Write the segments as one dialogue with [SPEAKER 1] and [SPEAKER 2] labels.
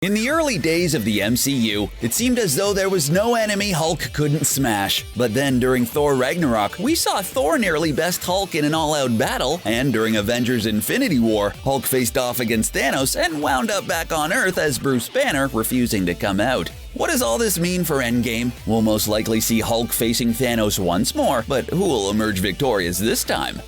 [SPEAKER 1] In the early days of the MCU, it seemed as though there was no enemy Hulk couldn't smash. But then during Thor Ragnarok, we saw Thor nearly best Hulk in an all-out battle, and during Avengers Infinity War, Hulk faced off against Thanos and wound up back on Earth as Bruce Banner, refusing to come out. What does all this mean for Endgame? We'll most likely see Hulk facing Thanos once more, but who will emerge victorious this time?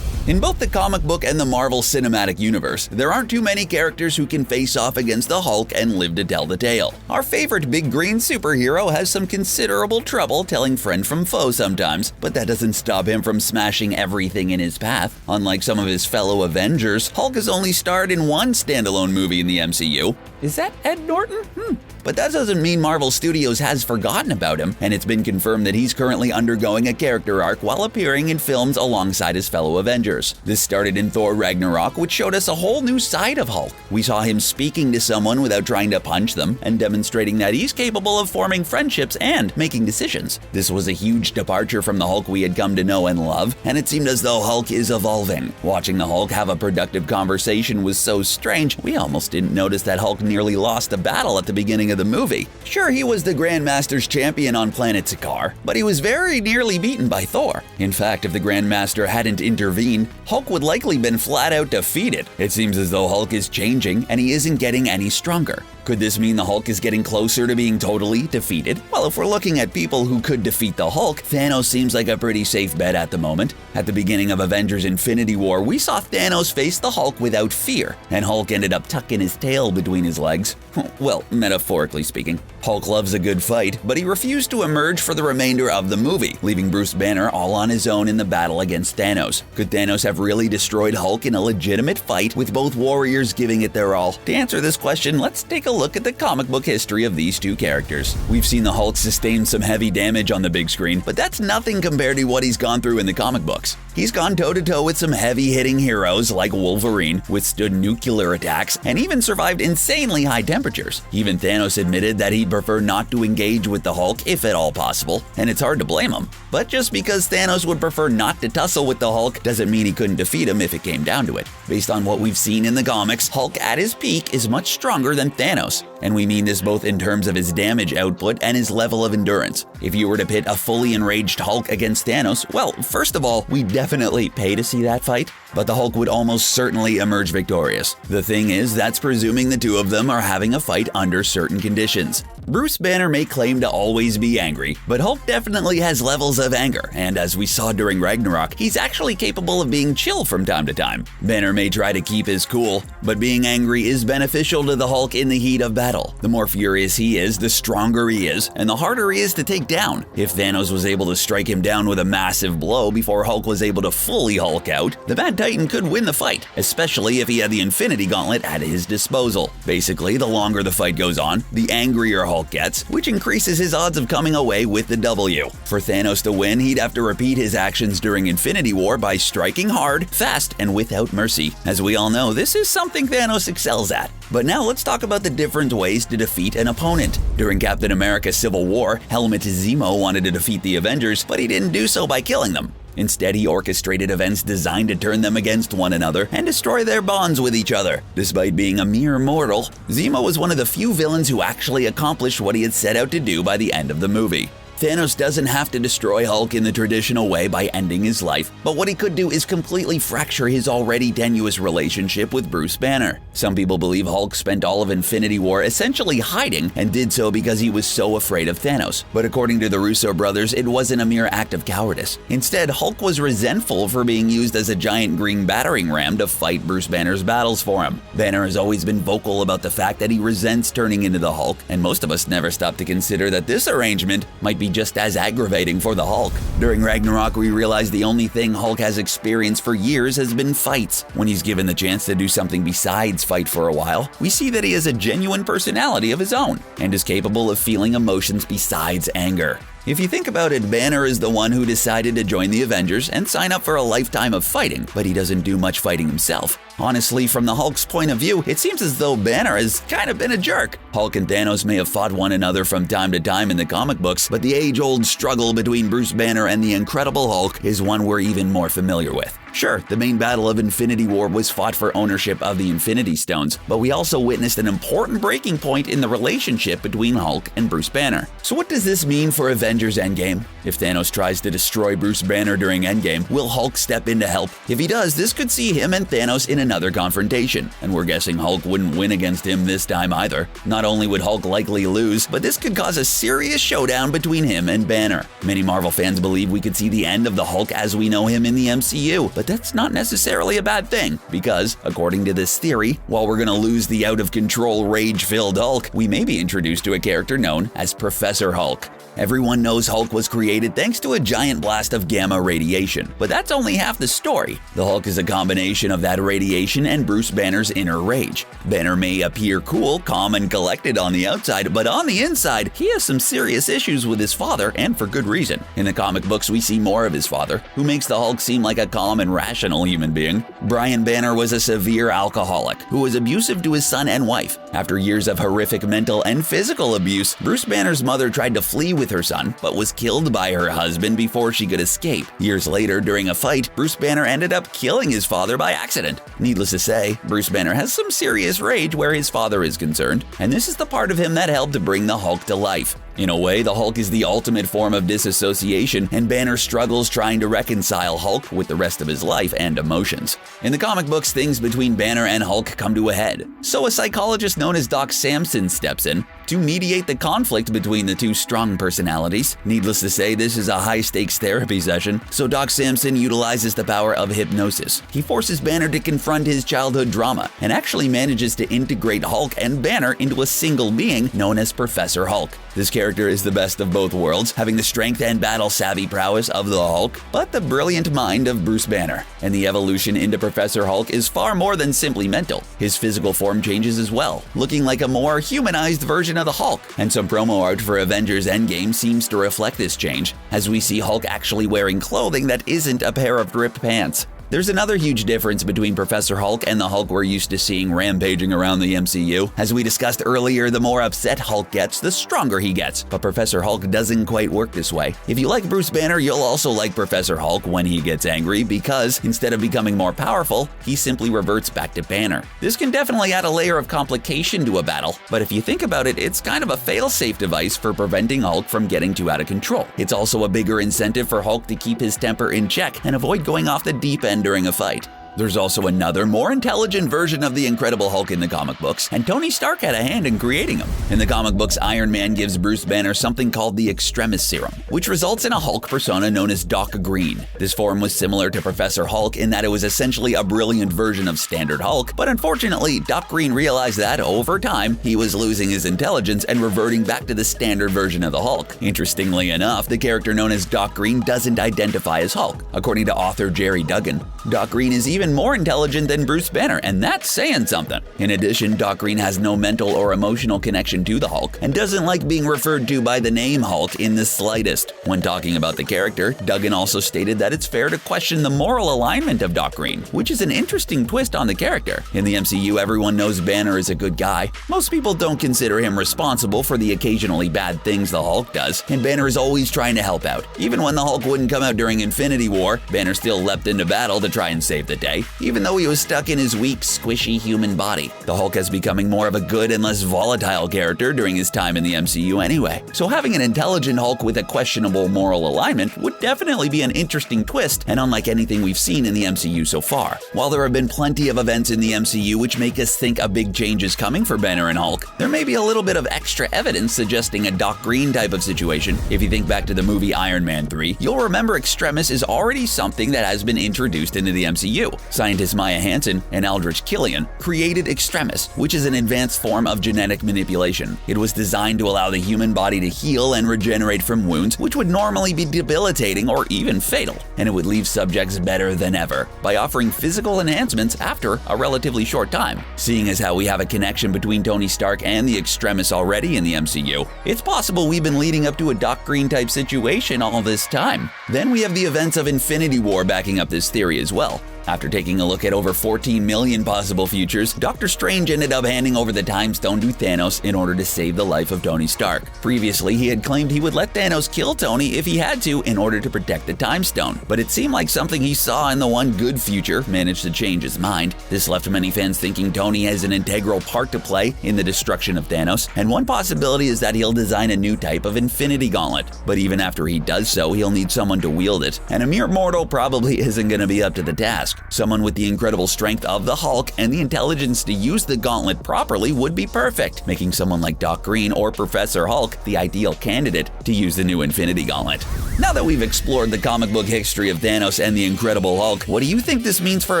[SPEAKER 1] In both the comic book and the Marvel Cinematic Universe, there aren't too many characters who can face off against the Hulk and live to tell the tale. Our favorite big green superhero has some considerable trouble telling friend from foe sometimes, but that doesn't stop him from smashing everything in his path. Unlike some of his fellow Avengers, Hulk has only starred in one standalone movie in the MCU. Is that Ed Norton? But that doesn't mean Marvel Studios has forgotten about him, and it's been confirmed that he's currently undergoing a character arc while appearing in films alongside his fellow Avengers. This started in Thor Ragnarok, which showed us a whole new side of Hulk. We saw him speaking to someone without trying to punch them, and demonstrating that he's capable of forming friendships and making decisions. This was a huge departure from the Hulk we had come to know and love, and it seemed as though Hulk is evolving. Watching the Hulk have a productive conversation was so strange, we almost didn't notice that Hulk nearly lost a battle at the beginning of the movie. Sure, he was the Grandmaster's champion on planet Sakaar, but he was very nearly beaten by Thor. In fact, if the Grandmaster hadn't intervened, Hulk would likely been flat out defeated. It seems as though Hulk is changing and he isn't getting any stronger. Could this mean the Hulk is getting closer to being totally defeated? Well, if we're looking at people who could defeat the Hulk, Thanos seems like a pretty safe bet at the moment. At the beginning of Avengers Infinity War, we saw Thanos face the Hulk without fear, and Hulk ended up tucking his tail between his legs. Well, metaphorically speaking. Hulk loves a good fight, but he refused to emerge for the remainder of the movie, leaving Bruce Banner all on his own in the battle against Thanos. Could Thanos have really destroyed Hulk in a legitimate fight with both warriors giving it their all? To answer this question, let's take a look at the comic book history of these two characters. We've seen the Hulk sustain some heavy damage on the big screen, but that's nothing compared to what he's gone through in the comic books. He's gone toe-to-toe with some heavy-hitting heroes like Wolverine, withstood nuclear attacks, and even survived insanely high temperatures. Even Thanos admitted that he'd prefer not to engage with the Hulk if at all possible, and it's hard to blame him. But just because Thanos would prefer not to tussle with the Hulk doesn't mean he couldn't defeat him if it came down to it. Based on what we've seen in the comics, Hulk at his peak is much stronger than Thanos. And we mean this both in terms of his damage output and his level of endurance. If you were to pit a fully enraged Hulk against Thanos, well, first of all, we'd definitely pay to see that fight, but the Hulk would almost certainly emerge victorious. The thing is, that's presuming the two of them are having a fight under certain conditions. Bruce Banner may claim to always be angry, but Hulk definitely has levels of anger, and as we saw during Ragnarok, he's actually capable of being chill from time to time. Banner may try to keep his cool, but being angry is beneficial to the Hulk in the heat of battle. The more furious he is, the stronger he is, and the harder he is to take down. If Thanos was able to strike him down with a massive blow before Hulk was able to fully Hulk out, the Mad Titan could win the fight, especially if he had the Infinity Gauntlet at his disposal. Basically, the longer the fight goes on, the angrier Hulk gets, which increases his odds of coming away with the W. For Thanos to win, he'd have to repeat his actions during Infinity War by striking hard, fast, and without mercy. As we all know, this is something Thanos excels at. But now let's talk about the different ways to defeat an opponent. During Captain America Civil War, Helmut Zemo wanted to defeat the Avengers, but he didn't do so by killing them. Instead, he orchestrated events designed to turn them against one another and destroy their bonds with each other. Despite being a mere mortal, Zemo was one of the few villains who actually accomplished what he had set out to do by the end of the movie. Thanos doesn't have to destroy Hulk in the traditional way by ending his life, but what he could do is completely fracture his already tenuous relationship with Bruce Banner. Some people believe Hulk spent all of Infinity War essentially hiding and did so because he was so afraid of Thanos. But according to the Russo brothers, it wasn't a mere act of cowardice. Instead, Hulk was resentful for being used as a giant green battering ram to fight Bruce Banner's battles for him. Banner has always been vocal about the fact that he resents turning into the Hulk, and most of us never stop to consider that this arrangement might be just as aggravating for the Hulk. During Ragnarok, we realize the only thing Hulk has experienced for years has been fights. When he's given the chance to do something besides fight for a while, we see that he has a genuine personality of his own and is capable of feeling emotions besides anger. If you think about it, Banner is the one who decided to join the Avengers and sign up for a lifetime of fighting, but he doesn't do much fighting himself. Honestly, from the Hulk's point of view, it seems as though Banner has kind of been a jerk. Hulk and Thanos may have fought one another from time to time in the comic books, but the age-old struggle between Bruce Banner and the Incredible Hulk is one we're even more familiar with. Sure, the main battle of Infinity War was fought for ownership of the Infinity Stones, but we also witnessed an important breaking point in the relationship between Hulk and Bruce Banner. So what does this mean for Avengers Endgame? If Thanos tries to destroy Bruce Banner during Endgame, will Hulk step in to help? If he does, this could see him and Thanos in another confrontation, and we're guessing Hulk wouldn't win against him this time either. Not only would Hulk likely lose, but this could cause a serious showdown between him and Banner. Many Marvel fans believe we could see the end of the Hulk as we know him in the MCU, but that's not necessarily a bad thing, because, according to this theory, while we're gonna lose the out-of-control, rage-filled Hulk, we may be introduced to a character known as Professor Hulk. Everyone knows Hulk was created thanks to a giant blast of gamma radiation, but that's only half the story. The Hulk is a combination of that radiation and Bruce Banner's inner rage. Banner may appear cool, calm, and collected on the outside, but on the inside, he has some serious issues with his father, and for good reason. In the comic books, we see more of his father, who makes the Hulk seem like a calm and rational human being. Brian Banner was a severe alcoholic who was abusive to his son and wife. After years of horrific mental and physical abuse, Bruce Banner's mother tried to flee with her son, but was killed by her husband before she could escape. Years later, during a fight, Bruce Banner ended up killing his father by accident. Needless to say, Bruce Banner has some serious rage where his father is concerned, and this is the part of him that helped to bring the Hulk to life. In a way, the Hulk is the ultimate form of disassociation, and Banner struggles trying to reconcile Hulk with the rest of his life and emotions. In the comic books, things between Banner and Hulk come to a head, so a psychologist known as Doc Samson steps in to mediate the conflict between the two strong personalities. Needless to say, this is a high-stakes therapy session, so Doc Samson utilizes the power of hypnosis. He forces Banner to confront his childhood drama, and actually manages to integrate Hulk and Banner into a single being known as Professor Hulk. This character is the best of both worlds, having the strength and battle-savvy prowess of the Hulk, but the brilliant mind of Bruce Banner. And the evolution into Professor Hulk is far more than simply mental. His physical form changes as well, looking like a more humanized version of the Hulk. And some promo art for Avengers Endgame seems to reflect this change, as we see Hulk actually wearing clothing that isn't a pair of ripped pants. There's another huge difference between Professor Hulk and the Hulk we're used to seeing rampaging around the MCU. As we discussed earlier, the more upset Hulk gets, the stronger he gets. But Professor Hulk doesn't quite work this way. If you like Bruce Banner, you'll also like Professor Hulk when he gets angry, because instead of becoming more powerful, he simply reverts back to Banner. This can definitely add a layer of complication to a battle, but if you think about it, it's kind of a fail-safe device for preventing Hulk from getting too out of control. It's also a bigger incentive for Hulk to keep his temper in check and avoid going off the deep end during a fight. There's also another, more intelligent version of the Incredible Hulk in the comic books, and Tony Stark had a hand in creating him. In the comic books, Iron Man gives Bruce Banner something called the Extremis Serum, which results in a Hulk persona known as Doc Green. This form was similar to Professor Hulk in that it was essentially a brilliant version of Standard Hulk, but unfortunately, Doc Green realized that, over time, he was losing his intelligence and reverting back to the standard version of the Hulk. Interestingly enough, the character known as Doc Green doesn't identify as Hulk. According to author Jerry Duggan, Doc Green is even more intelligent than Bruce Banner, and that's saying something. In addition, Doc Green has no mental or emotional connection to the Hulk, and doesn't like being referred to by the name Hulk in the slightest. When talking about the character, Duggan also stated that it's fair to question the moral alignment of Doc Green, which is an interesting twist on the character. In the MCU, everyone knows Banner is a good guy. Most people don't consider him responsible for the occasionally bad things the Hulk does, and Banner is always trying to help out. Even when the Hulk wouldn't come out during Infinity War, Banner still leapt into battle to try and save the day, even though he was stuck in his weak, squishy human body. The Hulk is becoming more of a good and less volatile character during his time in the MCU anyway. So having an intelligent Hulk with a questionable moral alignment would definitely be an interesting twist, and unlike anything we've seen in the MCU so far. While there have been plenty of events in the MCU which make us think a big change is coming for Banner and Hulk, there may be a little bit of extra evidence suggesting a Doc Green type of situation. If you think back to the movie Iron Man 3, you'll remember Extremis is already something that has been introduced into the MCU. Scientist Maya Hansen and Aldrich Killian created Extremis, which is an advanced form of genetic manipulation. It was designed to allow the human body to heal and regenerate from wounds which would normally be debilitating or even fatal, and it would leave subjects better than ever by offering physical enhancements after a relatively short time. Seeing as how we have a connection between Tony Stark and the Extremis already in the MCU, it's possible we've been leading up to a Doc Green type situation all this time. Then we have the events of Infinity War backing up this theory as well. After taking a look at over 14 million possible futures, Doctor Strange ended up handing over the Time Stone to Thanos in order to save the life of Tony Stark. Previously, he had claimed he would let Thanos kill Tony if he had to in order to protect the Time Stone, but it seemed like something he saw in the one good future managed to change his mind. This left many fans thinking Tony has an integral part to play in the destruction of Thanos, and one possibility is that he'll design a new type of Infinity Gauntlet. But even after he does so, he'll need someone to wield it, and a mere mortal probably isn't going to be up to the task. Someone with the incredible strength of the Hulk and the intelligence to use the gauntlet properly would be perfect, making someone like Doc Green or Professor Hulk the ideal candidate to use the new Infinity Gauntlet. Now that we've explored the comic book history of Thanos and the Incredible Hulk, what do you think this means for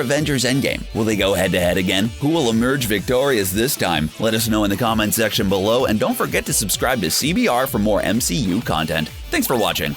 [SPEAKER 1] Avengers Endgame? Will they go head-to-head again? Who will emerge victorious this time? Let us know in the comment section below, and don't forget to subscribe to CBR for more MCU content. Thanks for watching.